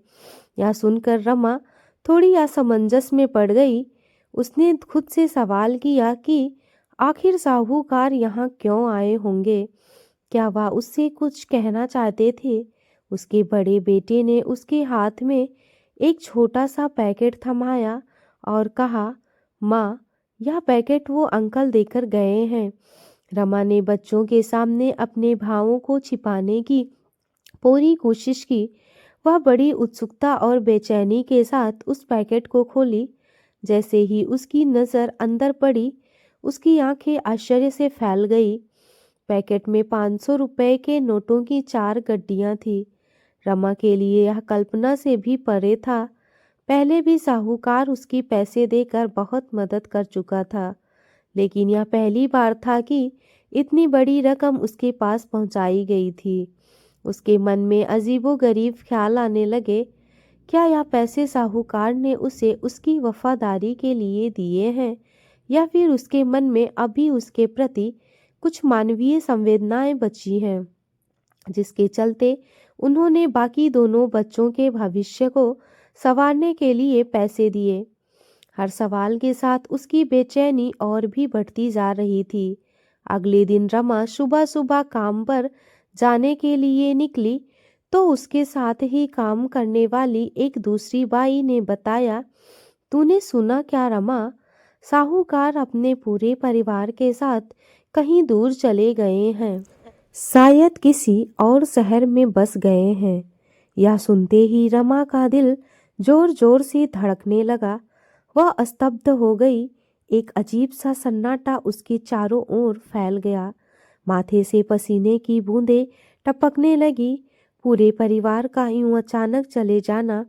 यह सुनकर रमा थोड़ी असमंजस में पड़ गई। उसने खुद से सवाल किया कि आखिर साहूकार यहाँ क्यों आए होंगे? क्या वह उससे कुछ कहना चाहते थे? उसके बड़े बेटे ने उसके हाथ में एक छोटा सा पैकेट थमाया और कहा, माँ, यह पैकेट वो अंकल देकर गए हैं। रमा ने बच्चों के सामने अपने भावों को छिपाने की पूरी कोशिश की। वह बड़ी उत्सुकता और बेचैनी के साथ उस पैकेट को खोली। जैसे ही उसकी नज़र अंदर पड़ी, उसकी आंखें आश्चर्य से फैल गई। पैकेट में 500 रुपए के नोटों की 4 गड्डियां थी। रमा के लिए यह कल्पना से भी परे था। पहले भी साहूकार उसकी पैसे देकर बहुत मदद कर चुका था, लेकिन यह पहली बार था कि इतनी बड़ी रकम उसके पास पहुंचाई गई थी। उसके मन में अजीबोगरीब ख्याल आने लगे। क्या यह पैसे साहूकार ने उसे उसकी वफादारी के लिए दिए हैं, या फिर उसके मन में अभी उसके प्रति कुछ मानवीय संवेदनाएं बची हैं, जिसके चलते उन्होंने बाकी दोनों बच्चों के भविष्य को संवारने के लिए पैसे दिए। हर सवाल के साथ उसकी बेचैनी और भी बढ़ती जा रही थी। अगले दिन रमा सुबह सुबह काम पर जाने के लिए निकली तो उसके साथ ही काम करने वाली एक दूसरी बाई ने बताया, तूने सुना क्या रमा? साहूकार अपने पूरे परिवार के साथ कहीं दूर चले गए हैं। शायद किसी और शहर में बस गए हैं। यह सुनते ही रमा का दिल जोर जोर से धड़कने लगा। वह स्तब्ध हो गई। एक अजीब सा सन्नाटा उसके चारों ओर फैल गया। माथे से पसीने की बूंदें टपकने लगी। पूरे परिवार का यूं अचानक चले जाना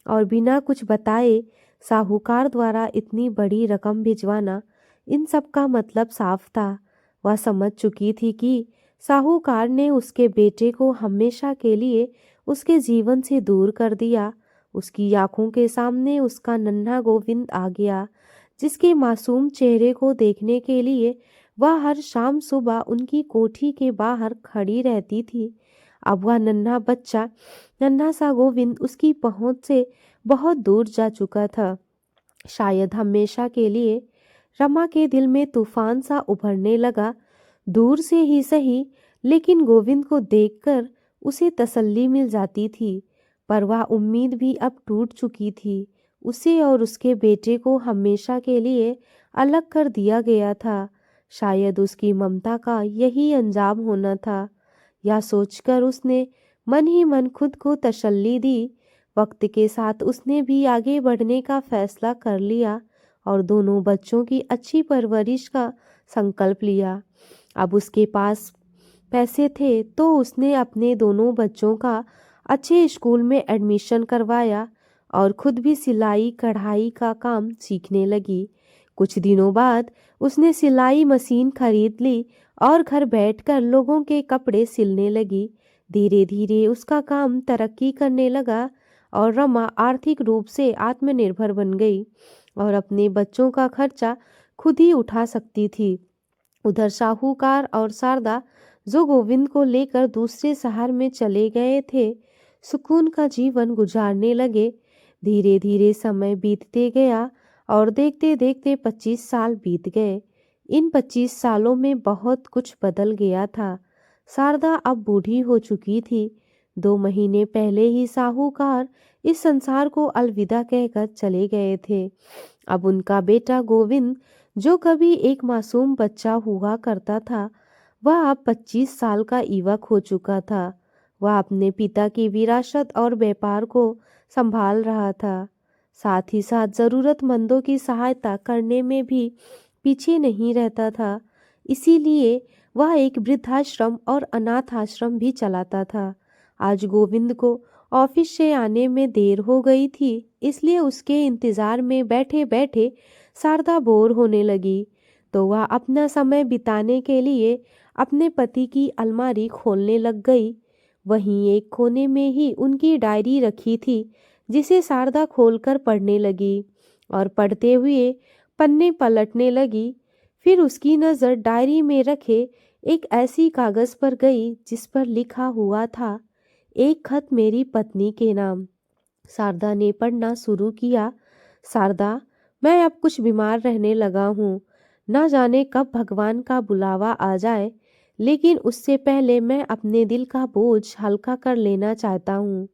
और बिना कुछ बताए साहूकार द्वारा इतनी बड़ी रकम भिजवाना, इन सब का मतलब साफ था। वह समझ चुकी थी कि साहूकार ने उसके बेटे को हमेशा के लिए उसके जीवन से दूर कर दिया। उसकी आंखों के सामने उसका नन्हा गोविंद आ गया, जिसके मासूम चेहरे को देखने के लिए वह हर शाम सुबह उनकी कोठी के बाहर खड़ी रहती थी। अब वह नन्हा बच्चा, नन्हा सा गोविंद उसकी पहुंच से बहुत दूर जा चुका था, शायद हमेशा के लिए। रमा के दिल में तूफान सा उभरने लगा। दूर से ही सही, लेकिन गोविंद को देखकर उसे तसल्ली मिल जाती थी। पर वह उम्मीद भी अब टूट चुकी थी। उसे और उसके बेटे को हमेशा के लिए अलग कर दिया गया था। शायद उसकी ममता का यही अंजाम होना था। यह सोचकर उसने मन ही मन खुद को तसल्ली दी। वक्त के साथ उसने भी आगे बढ़ने का फैसला कर लिया और दोनों बच्चों की अच्छी परवरिश का संकल्प लिया। अब उसके पास पैसे थे तो उसने अपने दोनों बच्चों का अच्छे स्कूल में एडमिशन करवाया और खुद भी सिलाई कढ़ाई का काम सीखने लगी। कुछ दिनों बाद उसने सिलाई मशीन खरीद ली और घर बैठकर लोगों के कपड़े सिलने लगी। धीरे धीरे उसका काम तरक्की करने लगा और रमा आर्थिक रूप से आत्मनिर्भर बन गई और अपने बच्चों का खर्चा खुद ही उठा सकती थी। उधर साहूकार और शारदा, जो गोविंद को लेकर दूसरे शहर में चले गए थे, सुकून का जीवन गुजारने लगे। धीरे धीरे समय बीतते गया और देखते देखते 25 साल बीत गए। इन 25 सालों में बहुत कुछ बदल गया था। शारदा अब बूढ़ी हो चुकी थी। 2 महीने पहले ही साहूकार इस संसार को अलविदा कहकर चले गए थे। अब उनका बेटा गोविंद, जो कभी एक मासूम बच्चा हुआ करता था, वह अब 25 साल का युवक हो चुका था। वह अपने पिता की विरासत और व्यापार को संभाल रहा था। साथ ही साथ जरूरतमंदों की सहायता करने में भी पीछे नहीं रहता था। इसीलिए वह एक वृद्धाश्रम और अनाथ आश्रम भी चलाता था। आज गोविंद को ऑफिस से आने में देर हो गई थी, इसलिए उसके इंतजार में बैठे बैठे शारदा बोर होने लगी। तो वह अपना समय बिताने के लिए अपने पति की अलमारी खोलने लग गई। वहीं एक कोने में ही उनकी डायरी रखी थी, जिसे शारदा खोलकर पढ़ने लगी और पढ़ते हुए पन्ने पलटने लगी। फिर उसकी नज़र डायरी में रखे एक ऐसी कागज़ पर गई जिस पर लिखा हुआ था, एक खत मेरी पत्नी के नाम। शारदा ने पढ़ना शुरू किया। शारदा, मैं अब कुछ बीमार रहने लगा हूँ। न जाने कब भगवान का बुलावा आ जाए, लेकिन उससे पहले मैं अपने दिल का बोझ हल्का कर लेना चाहता हूँ।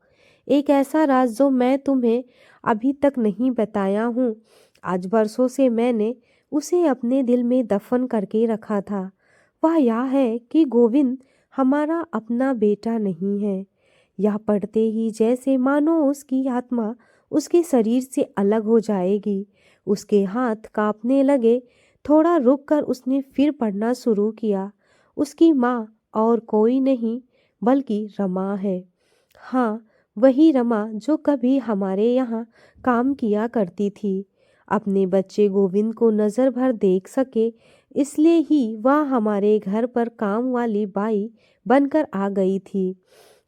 एक ऐसा राज जो मैं तुम्हें अभी तक नहीं बताया हूँ। आज बरसों से मैंने उसे अपने दिल में दफन करके रखा था। वह यह है कि गोविंद हमारा अपना बेटा नहीं है। यह पढ़ते ही जैसे मानो उसकी आत्मा उसके शरीर से अलग हो जाएगी। उसके हाथ कांपने लगे। थोड़ा रुक कर उसने फिर पढ़ना शुरू किया। उसकी माँ और कोई नहीं बल्कि रमा है। हाँ, वही रमा जो कभी हमारे यहाँ काम किया करती थी। अपने बच्चे गोविंद को नज़र भर देख सके इसलिए ही वह हमारे घर पर काम वाली बाई बनकर आ गई थी।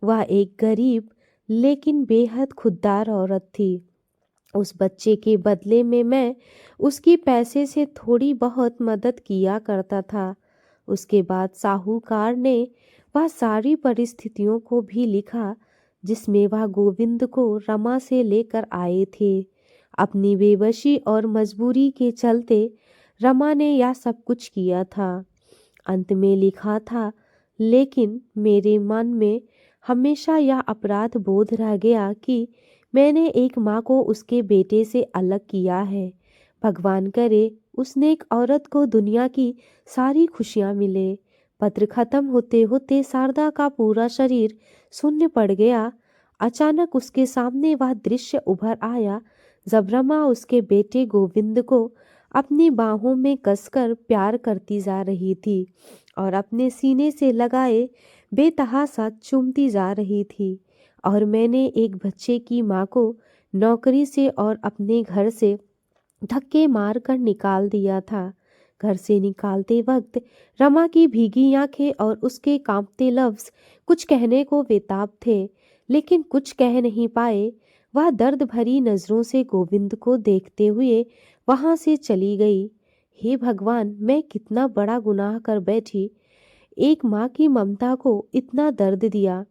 वह एक गरीब लेकिन बेहद खुददार औरत थी। उस बच्चे के बदले में मैं उसकी पैसे से थोड़ी बहुत मदद किया करता था। उसके बाद साहूकार ने वह सारी परिस्थितियों को भी लिखा जिसमें वह गोविंद को रमा से लेकर आए थे। अपनी बेबसी और मजबूरी के चलते रमा ने यह सब कुछ किया था। अंत में लिखा था, लेकिन मेरे मन में हमेशा यह अपराध बोध रह गया कि मैंने एक माँ को उसके बेटे से अलग किया है। भगवान करे उस नेक औरत को दुनिया की सारी खुशियाँ मिले। पत्र खत्म होते होते शारदा का पूरा शरीर शून्य पड़ गया। अचानक उसके सामने वह दृश्य उभर आया जब रमा उसके बेटे गोविंद को अपनी बाहों में कसकर प्यार करती जा रही थी और अपने सीने से लगाए बेतहाशा चूमती जा रही थी। और मैंने एक बच्चे की माँ को नौकरी से और अपने घर से धक्के मार कर निकाल दिया था। घर से निकालते वक्त रमा की भीगी आंखें और उसके कांपते लफ्ज कुछ कहने को बेताब थे, लेकिन कुछ कह नहीं पाए। वह दर्द भरी नजरों से गोविंद को देखते हुए वहां से चली गई। हे भगवान, मैं कितना बड़ा गुनाह कर बैठी, एक माँ की ममता को इतना दर्द दिया।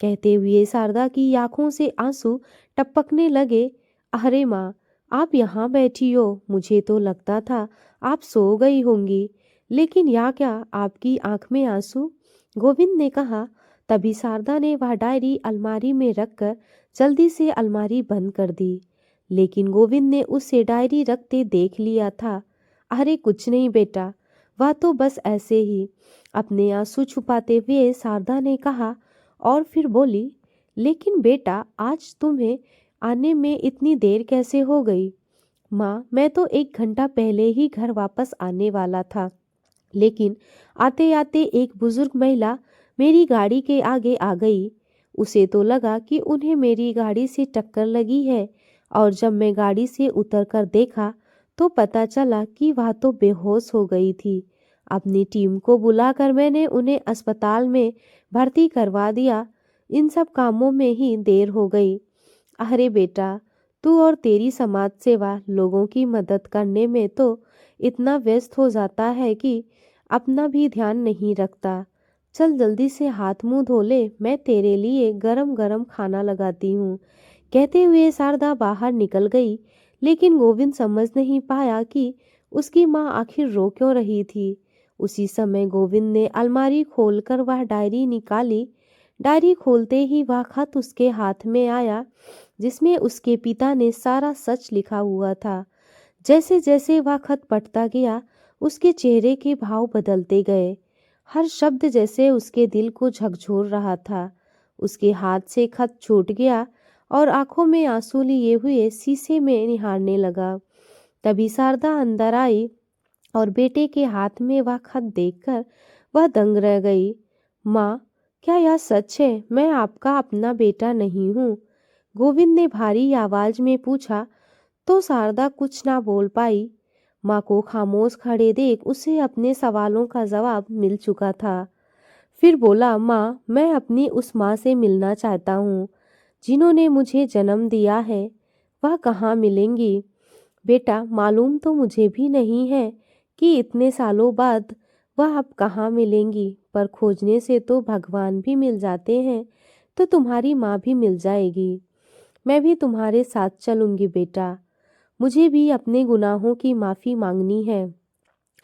कहते हुए शारदा की आंखों से आंसू टपकने लगे। अरे माँ, आप यहाँ बैठी हो, मुझे तो लगता था आप सो गई होंगी, लेकिन या क्या आपकी आंख में आंसू? गोविंद ने कहा। तभी शारदा ने वह डायरी अलमारी में रखकर जल्दी से अलमारी बंद कर दी, लेकिन गोविंद ने उसे डायरी रखते देख लिया था। अरे कुछ नहीं बेटा, वह तो बस ऐसे ही। अपने आंसू छुपाते हुए शारदा ने कहा और फिर बोली, लेकिन बेटा आज तुम्हें आने में इतनी देर कैसे हो गई? माँ, मैं तो 1 घंटा पहले ही घर वापस आने वाला था, लेकिन आते आते एक बुजुर्ग महिला मेरी गाड़ी के आगे आ गई। उसे तो लगा कि उन्हें मेरी गाड़ी से टक्कर लगी है, और जब मैं गाड़ी से उतरकर देखा तो पता चला कि वह तो बेहोश हो गई थी। अपनी टीम को बुलाकर मैंने उन्हें अस्पताल में भर्ती करवा दिया। इन सब कामों में ही देर हो गई। अरे बेटा, तू और तेरी समाज सेवा लोगों की मदद करने में तो इतना व्यस्त हो जाता है कि अपना भी ध्यान नहीं रखता। चल जल्दी से हाथ मुंह धो ले, मैं तेरे लिए गरम गरम खाना लगाती हूँ। कहते हुए शारदा बाहर निकल गई, लेकिन गोविंद समझ नहीं पाया कि उसकी माँ आखिर रो क्यों रही थी। उसी समय गोविंद ने अलमारी खोलकर वह डायरी निकाली। डायरी खोलते ही वह खत उसके हाथ में आया जिसमें उसके पिता ने सारा सच लिखा हुआ था। जैसे जैसे वह खत पढ़ता गया उसके चेहरे के भाव बदलते गए। हर शब्द जैसे उसके दिल को झकझोर रहा था। उसके हाथ से खत छूट गया और आंखों में आंसू लिए हुए शीशे में निहारने लगा। तभी शारदा अंदर आई और बेटे के हाथ में वह खत देखकर वह दंग रह गई। माँ, क्या यह सच है? मैं आपका अपना बेटा नहीं हूँ? गोविंद ने भारी आवाज में पूछा। तो शारदा कुछ ना बोल पाई। माँ को खामोश खड़े देख उसे अपने सवालों का जवाब मिल चुका था। फिर बोला, माँ, मैं अपनी उस माँ से मिलना चाहता हूँ जिन्होंने मुझे जन्म दिया है। वह कहाँ मिलेंगी? बेटा, मालूम तो मुझे भी नहीं है कि इतने सालों बाद वह अब कहाँ मिलेंगी, पर खोजने से तो भगवान भी मिल जाते हैं, तो तुम्हारी माँ भी मिल जाएगी। मैं भी तुम्हारे साथ चलूंगी बेटा। मुझे भी अपने गुनाहों की माफ़ी मांगनी है।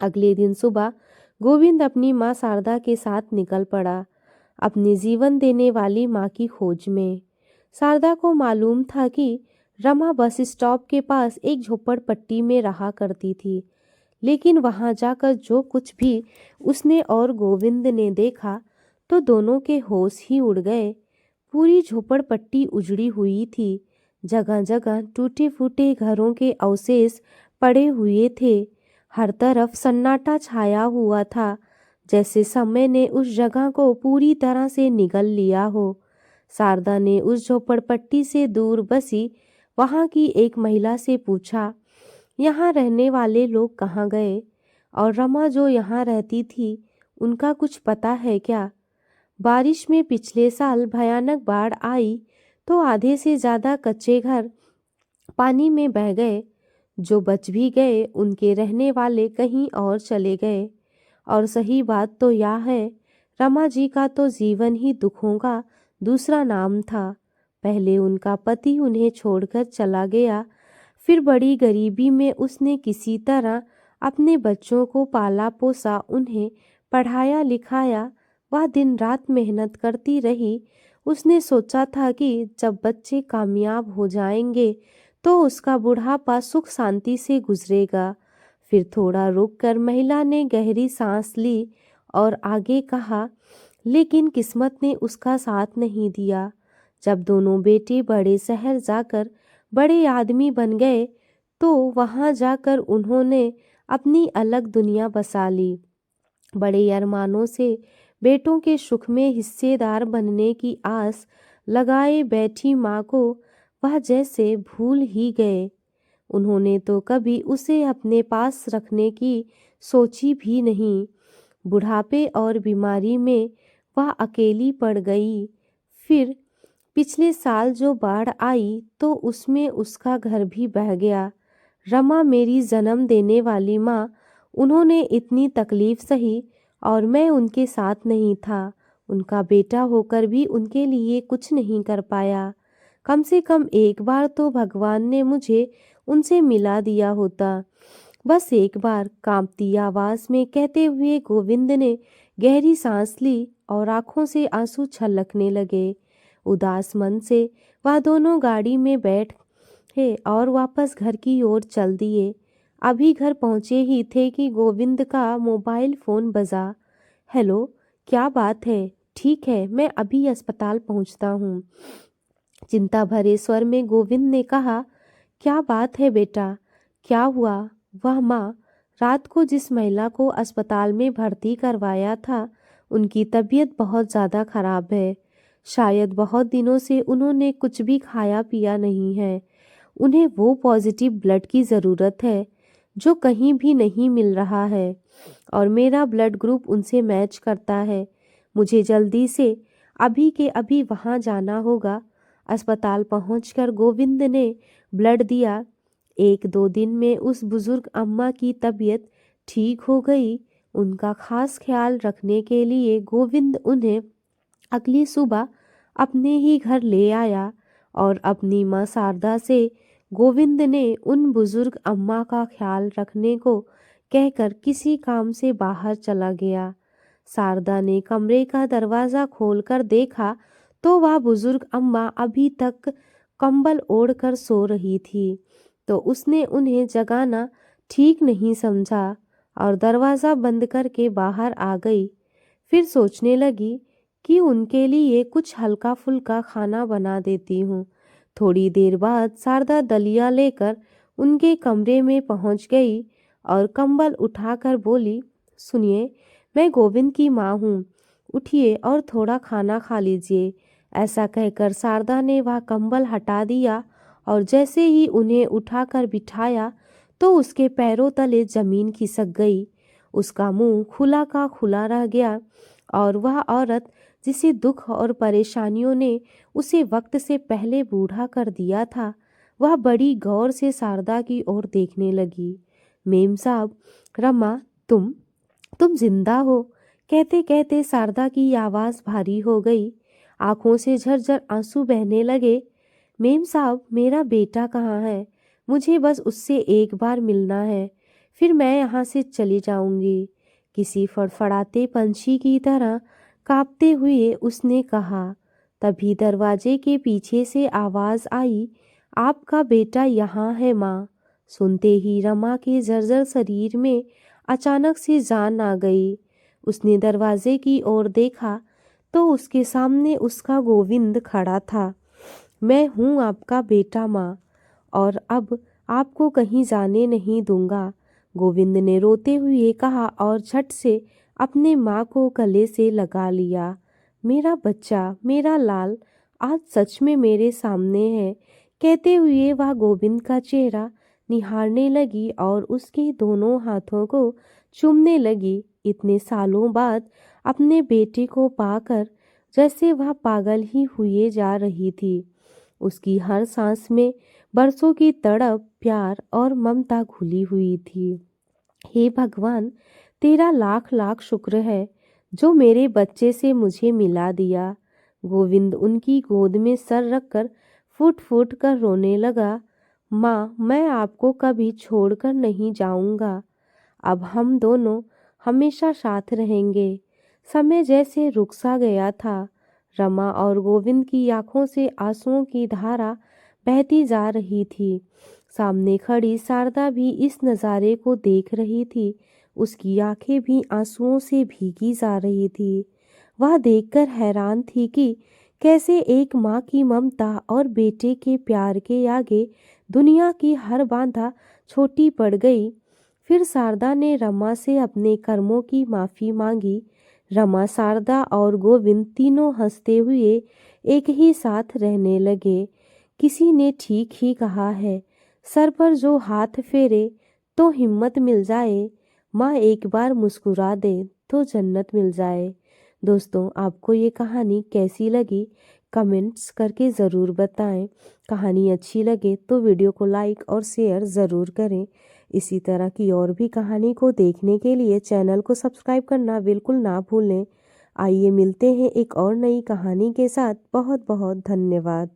अगले दिन सुबह गोविंद अपनी माँ शारदा के साथ निकल पड़ा, अपनी जीवन देने वाली माँ की खोज में। शारदा को मालूम था कि रमा बस स्टॉप के पास एक झोपड़पट्टी में रहा करती थी, लेकिन वहां जाकर जो कुछ भी उसने और गोविंद ने देखा तो दोनों के होश ही उड़ गए। पूरी झोपड़पट्टी उजड़ी हुई थी। जगह जगह टूटे फूटे घरों के अवशेष पड़े हुए थे। हर तरफ सन्नाटा छाया हुआ था, जैसे समय ने उस जगह को पूरी तरह से निगल लिया हो। शारदा ने उस झोपड़पट्टी से दूर बसी वहाँ की एक महिला से पूछा, यहाँ रहने वाले लोग कहाँ गए? और रमा जो यहाँ रहती थी, उनका कुछ पता है क्या? बारिश में पिछले साल भयानक बाढ़ आई तो आधे से ज़्यादा कच्चे घर पानी में बह गए। जो बच भी गए उनके रहने वाले कहीं और चले गए। और सही बात तो यह है, रमा जी का तो जीवन ही दुखों का दूसरा नाम था। पहले उनका पति उन्हें छोड़कर चला गया, फिर बड़ी गरीबी में उसने किसी तरह अपने बच्चों को पाला पोसा, उन्हें पढ़ाया लिखाया। वह दिन रात मेहनत करती रही। उसने सोचा था कि जब बच्चे कामयाब हो जाएंगे तो उसका बुढ़ापा सुख शांति से गुजरेगा। फिर थोड़ा रुककर महिला ने गहरी सांस ली और आगे कहा, लेकिन किस्मत ने उसका साथ नहीं दिया। जब दोनों बेटे बड़े शहर जाकर बड़े आदमी बन गए तो वहां जाकर उन्होंने अपनी अलग दुनिया बसा ली। बड़े अरमानों से बेटों के सुख में हिस्सेदार बनने की आस लगाए बैठी माँ को वह जैसे भूल ही गए। उन्होंने तो कभी उसे अपने पास रखने की सोची भी नहीं। बुढ़ापे और बीमारी में वह अकेली पड़ गई। फिर पिछले साल जो बाढ़ आई तो उसमें उसका घर भी बह गया। रमा मेरी जन्म देने वाली माँ, उन्होंने इतनी तकलीफ सही और मैं उनके साथ नहीं था। उनका बेटा होकर भी उनके लिए कुछ नहीं कर पाया। कम से कम एक बार तो भगवान ने मुझे उनसे मिला दिया होता। बस एक बार, कांपती आवाज में कहते हुए गोविंद ने गहरी सांस ली और आंखों से आंसू छलकने लगे। उदास मन से वह दोनों गाड़ी में बैठ गए और वापस घर की ओर चल दिए। अभी घर पहुंचे ही थे कि गोविंद का मोबाइल फोन बजा। हेलो, क्या बात है? ठीक है, मैं अभी अस्पताल पहुंचता हूँ, चिंता भरे स्वर में गोविंद ने कहा। क्या बात है बेटा, क्या हुआ? वह माँ, रात को जिस महिला को अस्पताल में भर्ती करवाया था, उनकी तबीयत बहुत ज़्यादा खराब है। शायद बहुत दिनों से उन्होंने कुछ भी खाया पिया नहीं है। उन्हें वो पॉजिटिव ब्लड की ज़रूरत है जो कहीं भी नहीं मिल रहा है, और मेरा ब्लड ग्रुप उनसे मैच करता है। मुझे जल्दी से अभी के अभी वहाँ जाना होगा। अस्पताल पहुंचकर गोविंद ने ब्लड दिया। 1-2 दिन में उस बुजुर्ग अम्मा की तबीयत ठीक हो गई। उनका खास ख्याल रखने के लिए गोविंद उन्हें अगली सुबह अपने ही घर ले आया और अपनी माँ शारदा से गोविंद ने उन बुजुर्ग अम्मा का ख्याल रखने को कहकर किसी काम से बाहर चला गया। शारदा ने कमरे का दरवाज़ा खोलकर देखा तो वह बुजुर्ग अम्मा अभी तक कंबल ओढ़कर सो रही थी। तो उसने उन्हें जगाना ठीक नहीं समझा और दरवाज़ा बंद करके बाहर आ गई। फिर सोचने लगी कि उनके लिए कुछ हल्का फुल्का खाना बना देती हूँ। थोड़ी देर बाद शारदा दलिया लेकर उनके कमरे में पहुँच गई और कंबल उठाकर बोली, सुनिए, मैं गोविंद की माँ हूँ, उठिए और थोड़ा खाना खा लीजिए। ऐसा कहकर शारदा ने वह कंबल हटा दिया और जैसे ही उन्हें उठाकर बिठाया तो उसके पैरों तले जमीन खिसक गई। उसका मुंह खुला का खुला रह गया और वह औरत जिसे दुख और परेशानियों ने उसे वक्त से पहले बूढ़ा कर दिया था, वह बड़ी गौर से शारदा की ओर देखने लगी। मेम साहब, रमा, तुम जिंदा हो? कहते कहते शारदा की आवाज़ भारी हो गई। आंखों से झरझर आंसू बहने लगे। मेम साहब, मेरा बेटा कहाँ है? मुझे बस उससे एक बार मिलना है, फिर मैं यहाँ से चली जाऊंगी। किसी फड़फड़ाते पंछी की तरह कांपते हुए उसने कहा। तभी दरवाजे के पीछे से आवाज़ आई, आपका बेटा यहाँ है माँ। सुनते ही रमा के जर्जर शरीर में अचानक से जान आ गई। उसने दरवाजे की ओर देखा तो उसके सामने उसका गोविंद खड़ा था। मैं हूँ आपका बेटा माँ, और अब आपको कहीं जाने नहीं दूंगा, गोविंद ने रोते हुए कहा और झट से अपने माँ को गले से लगा लिया। मेरा बच्चा, मेरा लाल आज सच में मेरे सामने है। कहते हुए वह गोविंद का चेहरा निहारने लगी और उसके दोनों हाथों को चूमने लगी। इतने सालों बाद अपने बेटे को पाकर जैसे वह पागल ही हुए जा रही थी। उसकी हर सांस में बरसों की तड़प, प्यार और ममता घुली हुई थी। हे भगवान, तेरा लाख लाख शुक्र है जो मेरे बच्चे से मुझे मिला दिया। गोविंद उनकी गोद में सर रखकर फुट फुट कर रोने लगा। माँ, मैं आपको कभी छोड़कर नहीं जाऊंगा। अब हम दोनों हमेशा साथ रहेंगे। समय जैसे रुक सा गया था। रमा और गोविंद की आंखों से आंसुओं की धारा बहती जा रही थी। सामने खड़ी शारदा भी इस नज़ारे को देख रही थी। उसकी आंखें भी आंसुओं से भीगी जा रही थी। वह देखकर हैरान थी कि कैसे एक माँ की ममता और बेटे के प्यार के आगे दुनिया की हर बाधा छोटी पड़ गई। फिर शारदा ने रमा से अपने कर्मों की माफ़ी मांगी। रमा, शारदा और गोविंद तीनों हंसते हुए एक ही साथ रहने लगे। किसी ने ठीक ही कहा है, सर पर जो हाथ फेरे तो हिम्मत मिल जाए। माँ एक बार मुस्कुरा दे तो जन्नत मिल जाए। दोस्तों, आपको ये कहानी कैसी लगी कमेंट्स करके ज़रूर बताएं। कहानी अच्छी लगे तो वीडियो को लाइक और शेयर ज़रूर करें। इसी तरह की और भी कहानी को देखने के लिए चैनल को सब्सक्राइब करना बिल्कुल ना भूलें। आइए मिलते हैं एक और नई कहानी के साथ। बहुत बहुत धन्यवाद।